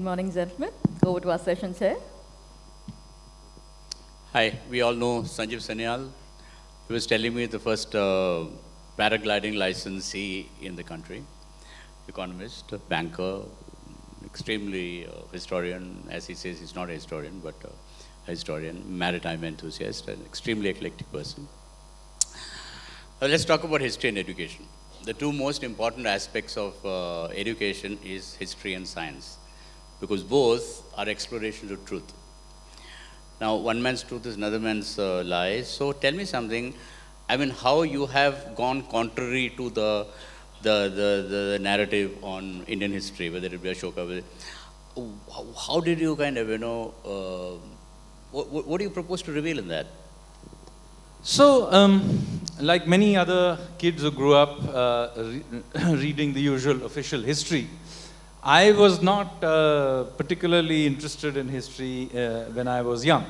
morning, gentlemen. Over to our session chair. Hi, we all know Sanjeev Sanyal. He was telling me the first paragliding licensee in the country, economist, banker, extremely historian. As he says, he's not a historian, but a historian, maritime enthusiast, an extremely eclectic person. Let's talk about history and education. The two most important aspects of education is history and science, because both are explorations of truth. Now, one man's truth is another man's lie. So tell me something, I mean, how you have gone contrary to the narrative on Indian history, whether it be Ashoka, how did you kind of, what do you propose to reveal in that? So, like many other kids who grew up reading the usual official history, I was not particularly interested in history when I was young.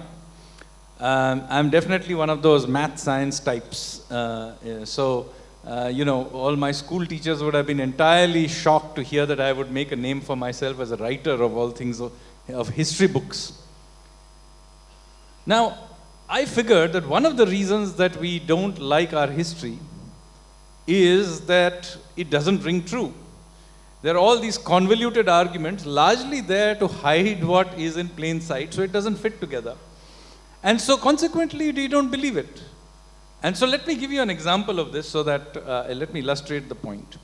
I'm definitely one of those math science types. All my school teachers would have been entirely shocked to hear that I would make a name for myself as a writer of all things of history books. Now, I figured that one of the reasons that we don't like our history is that it doesn't ring true. There are all these convoluted arguments, largely there to hide what is in plain sight, so it doesn't fit together. And so consequently, we don't believe it. And so let me give you an example of this so that, let me illustrate the point.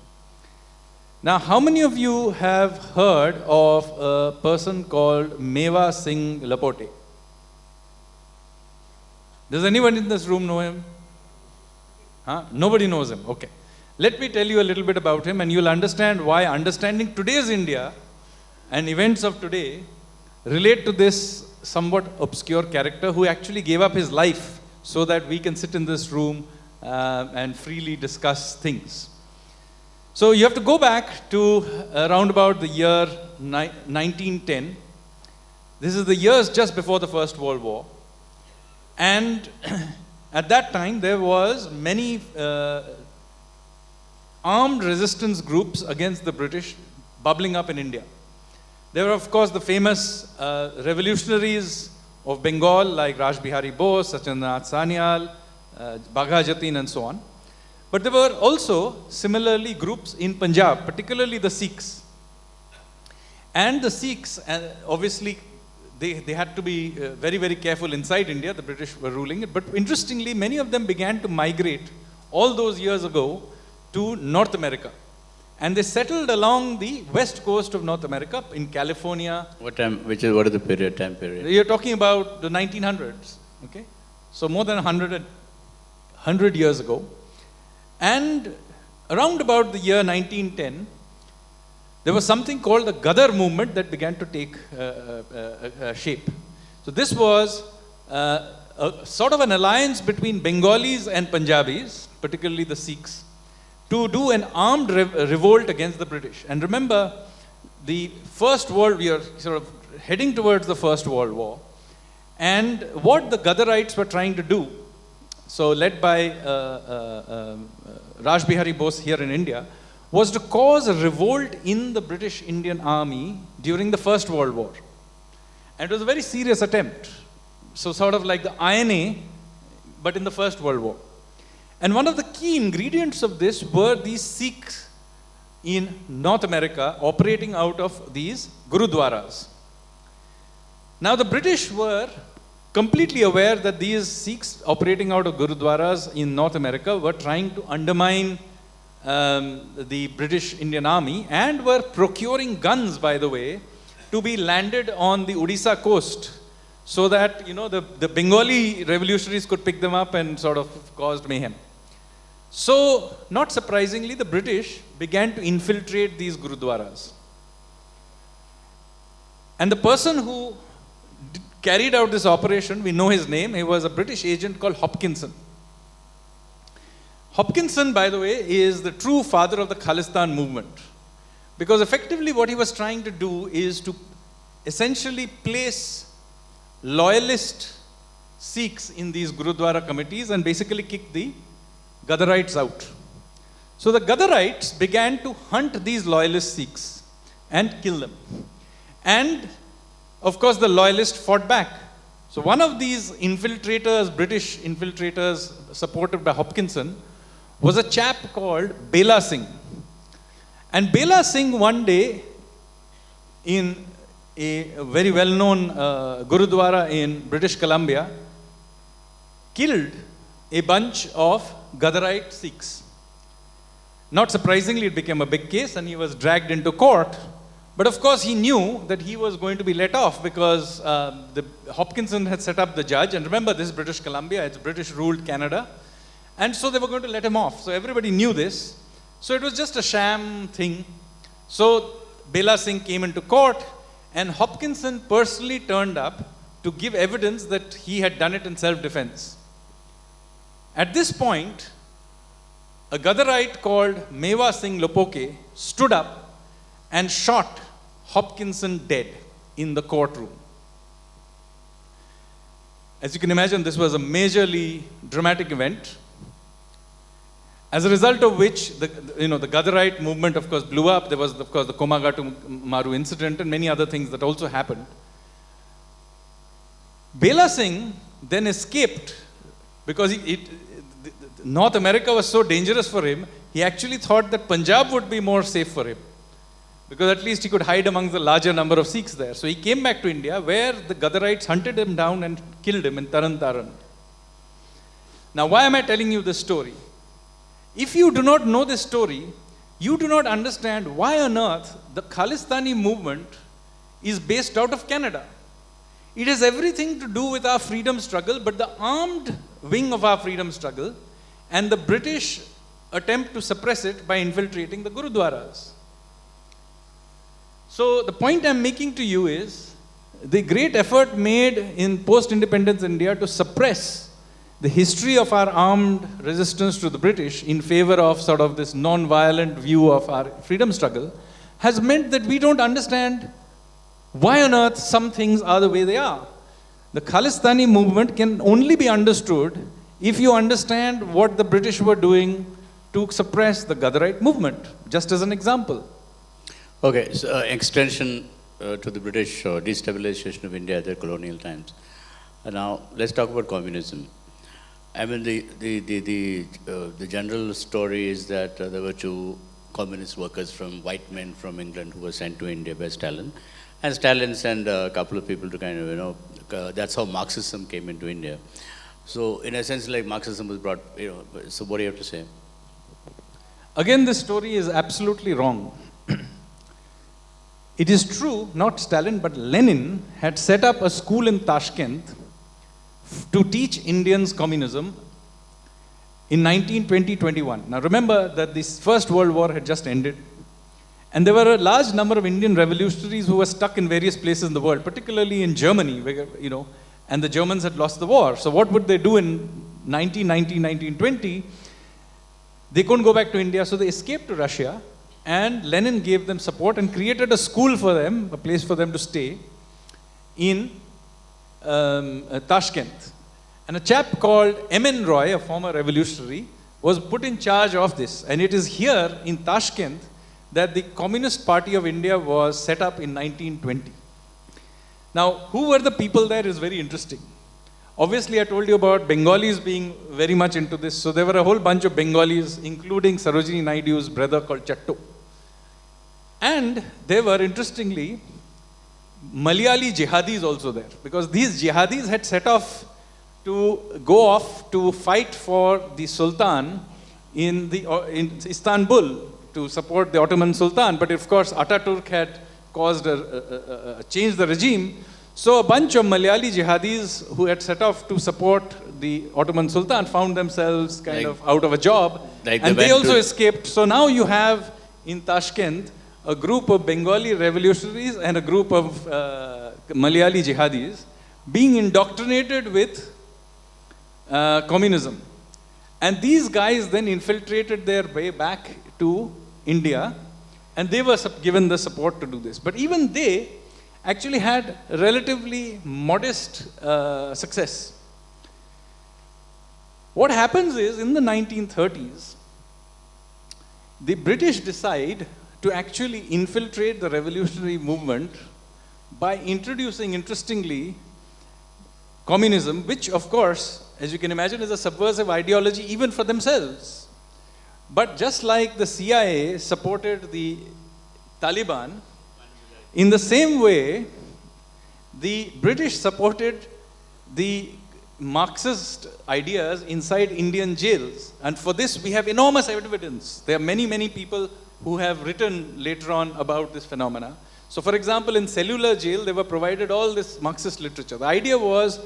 Now, how many of you have heard of a person called Meva Singh Lapote? Does anyone in this room know him? Huh? Nobody knows him. Okay. Let me tell you a little bit about him and you'll understand why understanding today's India and events of today relate to this somewhat obscure character who actually gave up his life so that we can sit in this room and freely discuss things. So you have to go back to around about the year 1910. This is the years just before the First World War. And at that time, there was many armed resistance groups against the British bubbling up in India. There were, of course, the famous revolutionaries of Bengal like Raj Bihari Bose, Sachindranath Sanyal, Bagha Jatin, and so on. But there were also similarly groups in Punjab, particularly the Sikhs. And the Sikhs, obviously, they had to be very, very careful inside India. The British were ruling it. But interestingly, many of them began to migrate all those years ago to North America. And they settled along the west coast of North America in California. What is the time period? You're talking about the 1900s, okay? So more than 100 years ago. And around about the year 1910, there was something called the Gadar movement that began to take shape. So this was sort of an alliance between Bengalis and Punjabis, particularly the Sikhs, to do an armed revolt against the British. And remember, the First World, we are sort of heading towards the First World War. And what the Gadarites were trying to do, so led by Raj Bihari Bose here in India, was to cause a revolt in the British Indian Army during the First World War. And it was a very serious attempt. So sort of like the INA, but in the First World War. And one of the key ingredients of this were these Sikhs in North America operating out of these Gurudwaras. Now the British were completely aware that these Sikhs operating out of Gurudwaras in North America were trying to undermine the British Indian Army and were procuring guns, by the way, to be landed on the Odisha coast so that, the Bengali revolutionaries could pick them up and sort of caused mayhem. So, not surprisingly, the British began to infiltrate these Gurudwaras. And the person who carried out this operation, we know his name, he was a British agent called Hopkinson. Hopkinson, by the way, is the true father of the Khalistan movement. Because effectively what he was trying to do is to essentially place loyalist Sikhs in these Gurudwara committees and basically kick the Gadarites out. So the Gadarites began to hunt these loyalist Sikhs and kill them. And of course, the loyalists fought back. So one of these infiltrators, British infiltrators supported by Hopkinson, was a chap called Bela Singh. And Bela Singh one day, in a very well-known Gurudwara in British Columbia, killed a bunch of Gadarite Sikhs. Not surprisingly, it became a big case and he was dragged into court. But of course, he knew that he was going to be let off because Hopkinson had set up the judge. And remember, this is British Columbia, it's British-ruled Canada. And so they were going to let him off. So everybody knew this. So it was just a sham thing. So Bela Singh came into court and Hopkinson personally turned up to give evidence that he had done it in self-defense. At this point, a Gadarite called Meva Singh Lopoke stood up and shot Hopkinson dead in the courtroom. As you can imagine, this was a majorly dramatic event. As a result of which, the Gadarite movement, of course, blew up. There was, of course, the Komagatu Maru incident and many other things that also happened. Bela Singh then escaped because North America was so dangerous for him, he actually thought that Punjab would be more safe for him, because at least he could hide among the larger number of Sikhs there. So he came back to India, where the Gadarites hunted him down and killed him in Taran Taran. Now, why am I telling you this story? If you do not know this story, you do not understand why on earth the Khalistani movement is based out of Canada. It has everything to do with our freedom struggle, but the armed wing of our freedom struggle and the British attempt to suppress it by infiltrating the Gurudwaras. So the point I'm making to you is the great effort made in post-independence India to suppress the history of our armed resistance to the British in favor of sort of this non-violent view of our freedom struggle has meant that we don't understand why on earth some things are the way they are. The Khalistani movement can only be understood if you understand what the British were doing to suppress the Gadarite movement, just as an example. Okay, so extension to the British destabilization of India at their colonial times. Now, let's talk about communism. I mean, the general story is that there were two communist workers from white men from England who were sent to India by Stalin. And Stalin sent a couple of people to kind of, that's how Marxism came into India. So, in a sense, like Marxism was brought, so what do you have to say? Again, this story is absolutely wrong. It is true, not Stalin, but Lenin had set up a school in Tashkent to teach Indians communism in 1920-21. Now remember that this First World War had just ended, and there were a large number of Indian revolutionaries who were stuck in various places in the world, particularly in Germany, where, and the Germans had lost the war. So what would they do in 1919, 1920? They couldn't go back to India, so they escaped to Russia, and Lenin gave them support and created a school for them, a place for them to stay in Tashkent. And a chap called M.N. Roy, a former revolutionary, was put in charge of this. And it is here in Tashkent that the Communist Party of India was set up in 1920. Now, who were the people there is very interesting. Obviously, I told you about Bengalis being very much into this. So there were a whole bunch of Bengalis, including Sarojini Naidu's brother called Chatto. And there were, interestingly, Malayali jihadis also there, because these jihadis had set off to go off to fight for the Sultan in Istanbul to support the Ottoman Sultan. But of course, Ataturk had caused changed the regime. So a bunch of Malayali jihadis who had set off to support the Ottoman Sultan found themselves kind of out of a job, and they also escaped. So now you have in Tashkent a group of Bengali revolutionaries and a group of Malayali jihadis being indoctrinated with communism. And these guys then infiltrated their way back to India, and they were given the support to do this. But even they actually had relatively modest success. What happens is, in the 1930s, the British decide to actually infiltrate the revolutionary movement by introducing, interestingly, communism, which of course, as you can imagine, is a subversive ideology even for themselves. But just like the CIA supported the Taliban, in the same way, the British supported the Marxist ideas inside Indian jails. And for this, we have enormous evidence. There are many, many people who have written later on about this phenomena. So for example, in cellular jail, they were provided all this Marxist literature. The idea was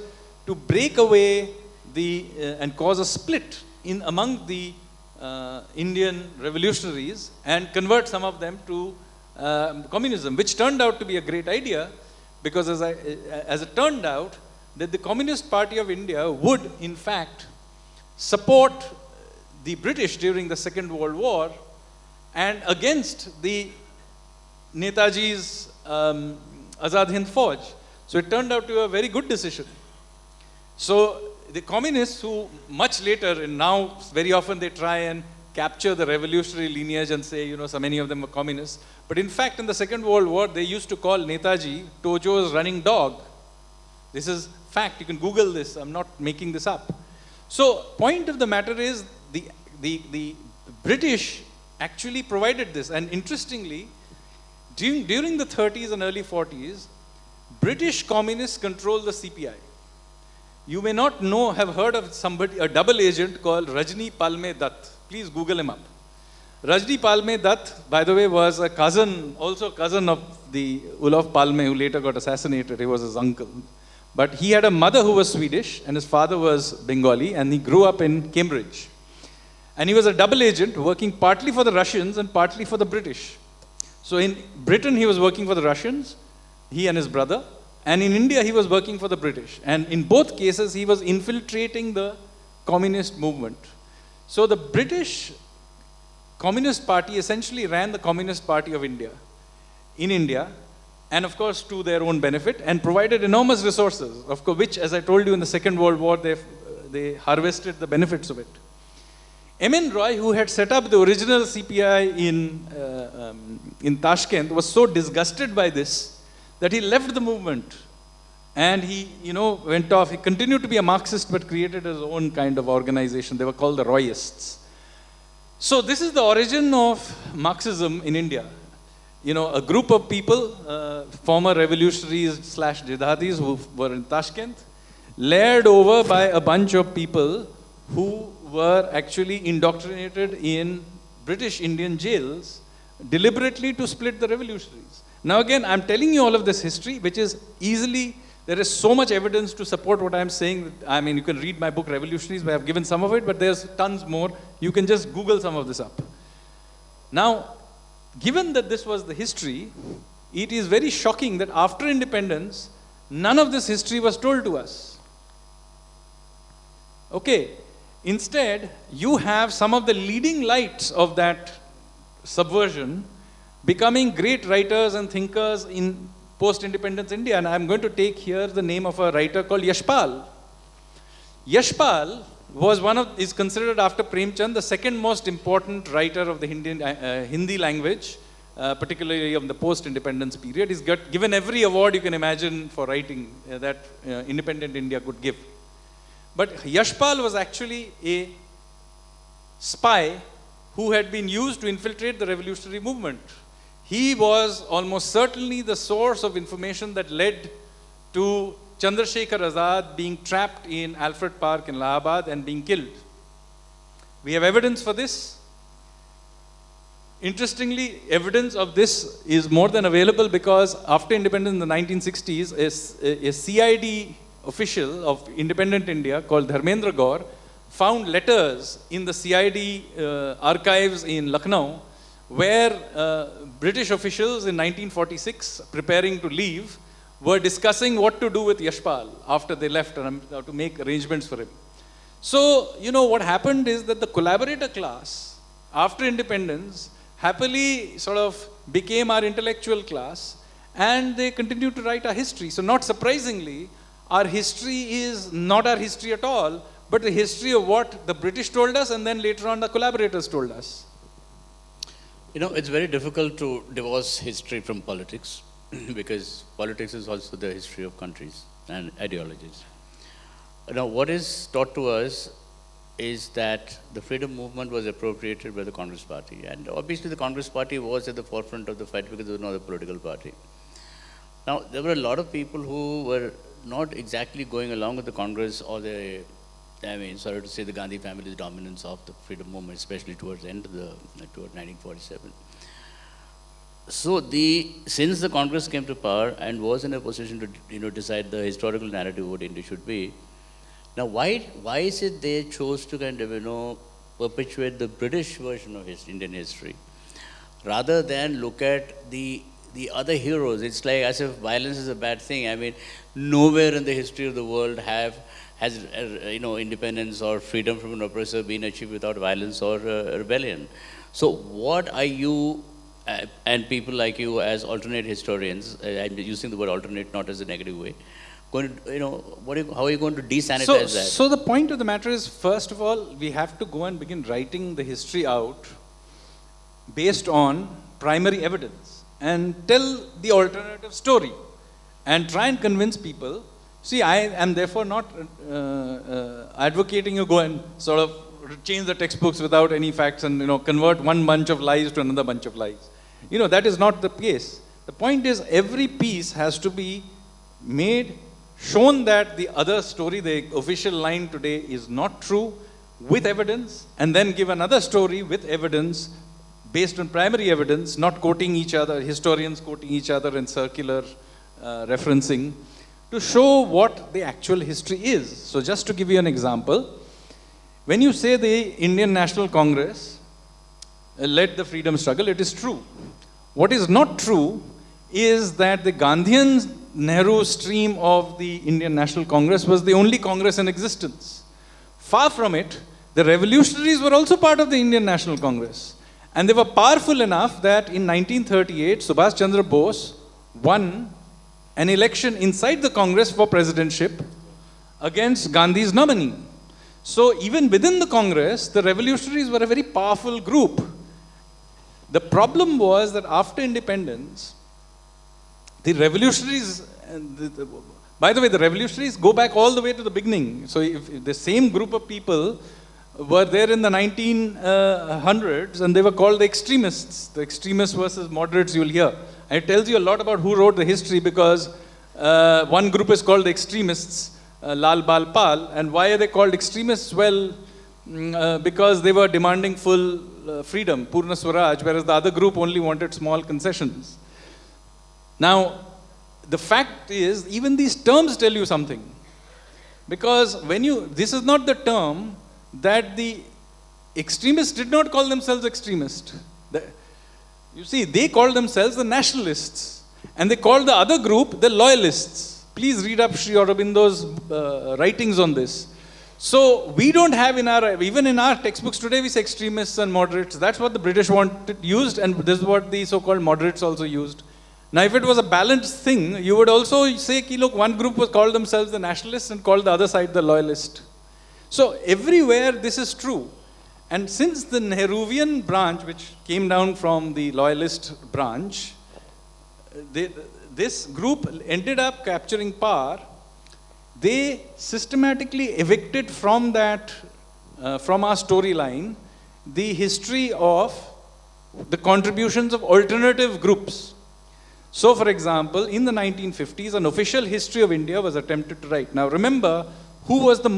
to break away and cause a split in among the Indian revolutionaries and convert some of them to communism, which turned out to be a great idea, because as it turned out, that the Communist Party of India would, in fact, support the British during the Second World War and against the Netaji's Azad Hind Fauj. So it turned out to be a very good decision. So the communists, who much later, and now very often they try and capture the revolutionary lineage and say, you know, so many of them were communists. But in fact, in the Second World War, they used to call Netaji Tojo's running dog. This is fact. You can Google this. I'm not making this up. So point of the matter is, the British actually provided this. And interestingly, during the 30s and early 40s, British communists controlled the CPI. You may not have heard of somebody, a double agent called Rajni Palme Dutt. Please Google him up. Rajni Palme Dutt, by the way, was a cousin, also cousin of the Olof Palme, who later got assassinated. He was his uncle. But he had a mother who was Swedish, and his father was Bengali, and he grew up in Cambridge. And he was a double agent, working partly for the Russians and partly for the British. So in Britain, he was working for the Russians, he and his brother. And in India, he was working for the British. And in both cases, he was infiltrating the communist movement. So the British Communist Party essentially ran the Communist Party of India, in India, and of course to their own benefit, and provided enormous resources, of course, which, as I told you, in the Second World War, they harvested the benefits of it. M.N. Roy, who had set up the original CPI in Tashkent, was so disgusted by this that he left the movement, and he, went off. He continued to be a Marxist, but created his own kind of organization. They were called the Royists. So this is the origin of Marxism in India. A group of people, former revolutionaries / jihadis who were in Tashkent, layered over by a bunch of people who were actually indoctrinated in British Indian jails deliberately to split the revolutionaries. Now again, I'm telling you all of this history, which is there is so much evidence to support what I'm saying. I mean, you can read my book, Revolutionaries, where I've given some of it, but there's tons more. You can just Google some of this up. Now, given that this was the history, it is very shocking that after independence, none of this history was told to us. Okay, instead, you have some of the leading lights of that subversion becoming great writers and thinkers in post-independence India. And I'm going to take here the name of a writer called Yashpal. Yashpal is considered, after Premchand, the second most important writer of the Hindi language, particularly of the post-independence period. He's got given every award you can imagine for writing that independent India could give. But Yashpal was actually a spy who had been used to infiltrate the revolutionary movement. He was almost certainly the source of information that led to Chandrasekhar Azad being trapped in Alfred Park in Allahabad and being killed. We have evidence for this. Interestingly, evidence of this is more than available because after independence in the 1960s, a CID official of independent India called Dharmendra Gaur found letters in the CID archives in Lucknow where British officials in 1946, preparing to leave, were discussing what to do with Yashpal after they left and to make arrangements for him. So, what happened is that the collaborator class, after independence, happily sort of became our intellectual class, and they continued to write our history. So not surprisingly, our history is not our history at all, but the history of what the British told us and then later on the collaborators told us. It's very difficult to divorce history from politics. because politics is also the history of countries and ideologies. Now, what is taught to us is that the freedom movement was appropriated by the Congress party. And obviously the Congress party was at the forefront of the fight because there was no other political party. Now, there were a lot of people who were not exactly going along with the Congress or sorry to say, the Gandhi family's dominance of the freedom movement, especially towards the end of towards 1947. So since the Congress came to power and was in a position to decide the historical narrative of what India should be, now why is it they chose to kind of perpetuate the British version of Indian history rather than look at the other heroes? It's like as if violence is a bad thing. I mean, nowhere in the history of the world has independence or freedom from an oppressor been achieved without violence or rebellion. So what are you and people like you as alternate historians, I'm using the word alternate not as a negative way, going to, how are you going to desanitize that? So the point of the matter is, first of all, we have to go and begin writing the history out based on primary evidence and tell the alternative story and try and convince people. See, I am therefore not advocating you go and sort of change the textbooks without any facts and convert one bunch of lies to another bunch of lies. That is not the case. The point is, every piece has to be shown that the other story, the official line today, is not true, with evidence, and then give another story with evidence based on primary evidence, not quoting each other, historians quoting each other in circular referencing, to show what the actual history is. So just to give you an example, when you say the Indian National Congress led the freedom struggle, it is true. What is not true is that the Gandhian Nehru stream of the Indian National Congress was the only Congress in existence. Far from it, the revolutionaries were also part of the Indian National Congress. And they were powerful enough that in 1938, Subhash Chandra Bose won an election inside the Congress for presidentship against Gandhi's nominee. So even within the Congress, the revolutionaries were a very powerful group. The problem was that after independence, the revolutionaries, by the way, the revolutionaries go back all the way to the beginning. So if the same group of people were there in the 1900s and they were called the extremists. The extremists versus moderates you'll hear. And it tells you a lot about who wrote the history because one group is called the extremists, Lal Bal Pal. And why are they called extremists? Well, because they were demanding full freedom, Purna Swaraj, whereas the other group only wanted small concessions. Now, the fact is, even these terms tell you something. Because this is not the term that the extremists did not call themselves extremists. You see, they called themselves the nationalists. And they called the other group the loyalists. Please read up Sri Aurobindo's writings on this. So we don't have even in our textbooks today, we say extremists and moderates. That's what the British used, and this is what the so-called moderates also used. Now, if it was a balanced thing, you would also say, look, one group was called themselves the nationalists and called the other side the loyalist. So everywhere this is true. And since the Nehruvian branch, which came down from the loyalist branch, this group ended up capturing power. They systematically evicted from our storyline, the history of the contributions of alternative groups. So, for example, in the 1950s, an official history of India was attempted to write. Now, remember, who was the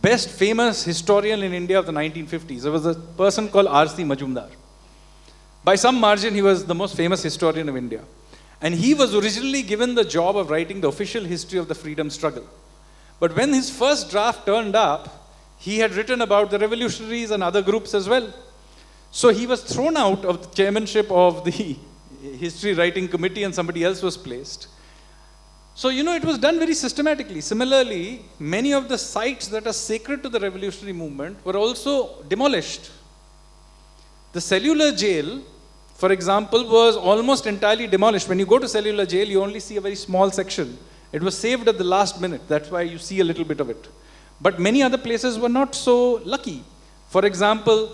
best famous historian in India of the 1950s? There was a person called R.C. Majumdar. By some margin, he was the most famous historian of India. And he was originally given the job of writing the official history of the freedom struggle. But when his first draft turned up, he had written about the revolutionaries and other groups as well. So he was thrown out of the chairmanship of the history writing committee and somebody else was placed. So, it was done very systematically. Similarly, many of the sites that are sacred to the revolutionary movement were also demolished. The cellular jail, for example, was almost entirely demolished. When you go to cellular jail, you only see a very small section. It was saved at the last minute. That's why you see a little bit of it. But many other places were not so lucky. For example,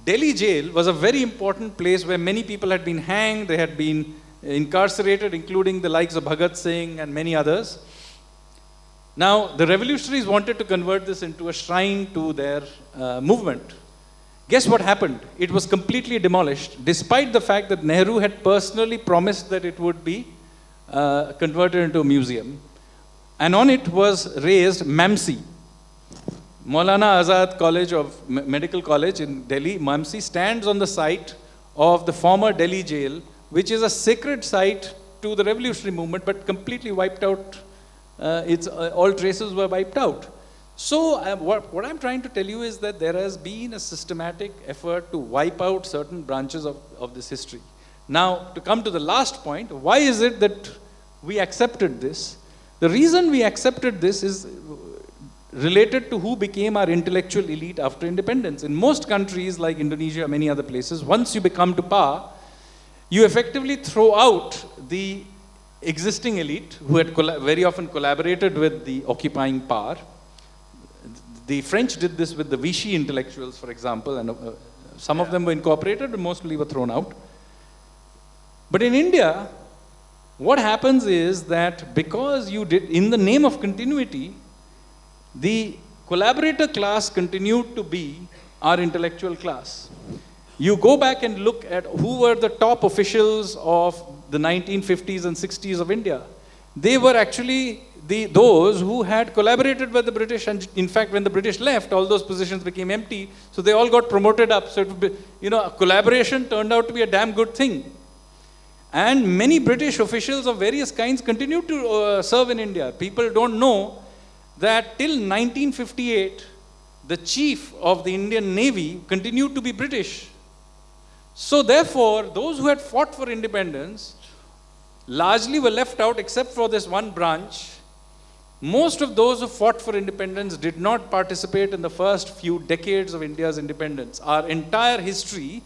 Delhi jail was a very important place where many people had been hanged, they had been incarcerated, including the likes of Bhagat Singh and many others. Now, the revolutionaries wanted to convert this into a shrine to their movement. Guess what happened? It was completely demolished, despite the fact that Nehru had personally promised that it would be converted into a museum. And on it was raised MAMSI, Maulana Azad College of Medical College in Delhi. MAMSI stands on the site of the former Delhi jail, which is a sacred site to the revolutionary movement, but completely wiped out. All traces were wiped out. So what I'm trying to tell you is that there has been a systematic effort to wipe out certain branches of this history. Now, to come to the last point, why is it that we accepted this? The reason we accepted this is related to who became our intellectual elite after independence. In most countries like Indonesia, many other places, once you become to power, you effectively throw out the existing elite who had very often collaborated with the occupying power. The French did this with the Vichy intellectuals, for example, and some of them were incorporated, but mostly were thrown out. But in India, what happens is that because you did, in the name of continuity, the collaborator class continued to be our intellectual class. You go back and look at who were the top officials of the 1950s and 60s of India. They were actually those who had collaborated with the British, and in fact, when the British left, all those positions became empty, so they all got promoted up. So, collaboration turned out to be a damn good thing. And many British officials of various kinds continued to serve in India. People don't know that till 1958, the chief of the Indian Navy continued to be British. So therefore, those who had fought for independence largely were left out except for this one branch. Most of those who fought for independence did not participate in the first few decades of India's independence. Our entire history,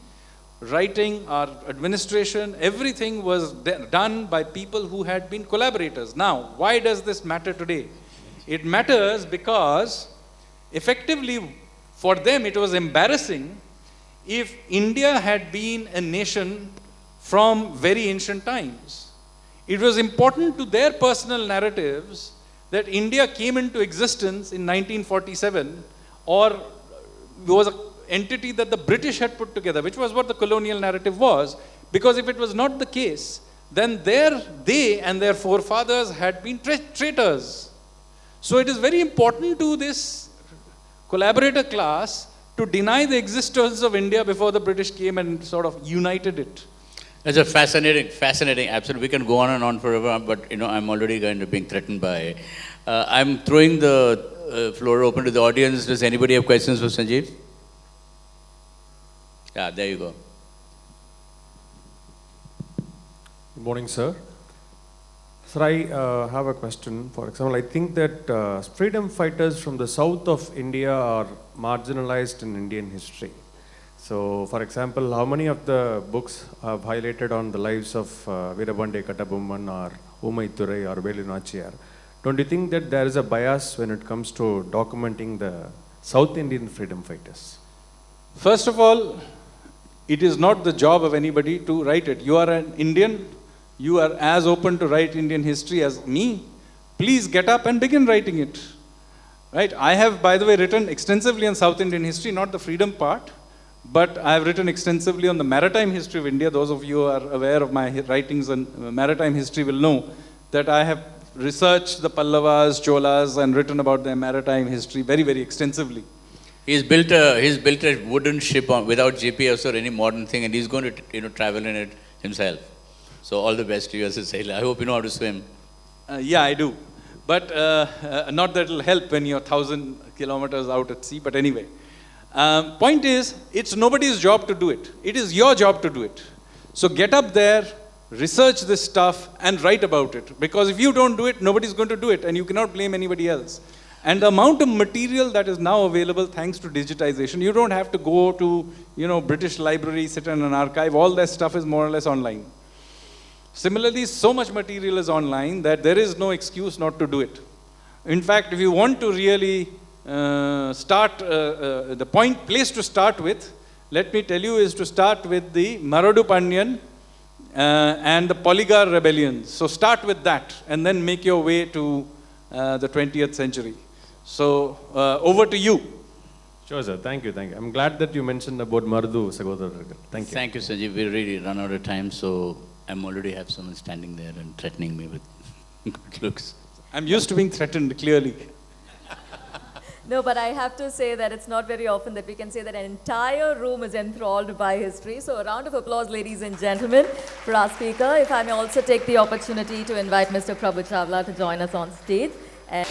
writing, our administration, everything was done by people who had been collaborators. Now, why does this matter today? It matters because effectively for them it was embarrassing if India had been a nation from very ancient times. It was important to their personal narratives that India came into existence in 1947 or was an entity that the British had put together, which was what the colonial narrative was. Because if it was not the case, then they and their forefathers had been traitors. So it is very important to this collaborator class to deny the existence of India before the British came and sort of united it. It's a fascinating, absolutely. We can go on and on forever, but I'm already kind of being threatened by. I'm throwing the floor open to the audience. Does anybody have questions for Sanjeev? Yeah, there you go. Good morning, sir. Sir, I have a question. For example, I think that freedom fighters from the south of India are marginalized in Indian history. So, for example, how many of the books have highlighted on the lives of Veerabande Kattabomman or Umai Thurai or Velu Nachiyar? Don't you think that there is a bias when it comes to documenting the South Indian freedom fighters? First of all, it is not the job of anybody to write it. You are an Indian. You are as open to write Indian history as me. Please get up and begin writing it. Right? I have, by the way, written extensively on South Indian history, not the freedom part. But I have written extensively on the maritime history of India. Those of you who are aware of my writings on maritime history will know that I have researched the Pallavas, Cholas, and written about their maritime history very, very extensively. He's built a wooden ship without GPS or any modern thing, and he's going to travel in it himself. So all the best to you as a sailor. I hope you know how to swim. Yeah, I do. But not that it'll help when you're 1,000 kilometers out at sea. But anyway. Point is, it's nobody's job to do it. It is your job to do it. So get up there, research this stuff, and write about it. Because if you don't do it, nobody's going to do it, and you cannot blame anybody else. And the amount of material that is now available thanks to digitization, you don't have to go to, British Library, sit in an archive. All that stuff is more or less online. Similarly, so much material is online that there is no excuse not to do it. In fact, if you want to really place to start with, let me tell you, is to start with the Maradu Pandyan and the Polygar rebellion. So start with that and then make your way to the 20th century. So over to you. Sure, sir. Thank you. I'm glad that you mentioned about Mardu Sagodharargal. Thank you. Thank you, Sanjeev. We really run out of time, so I'm already have someone standing there and threatening me with good looks. I'm used to being threatened, clearly. No, but I have to say that it's not very often that we can say that an entire room is enthralled by history. So a round of applause, ladies and gentlemen, for our speaker. If I may also take the opportunity to invite Mr. Prabhu Chawla to join us on stage. And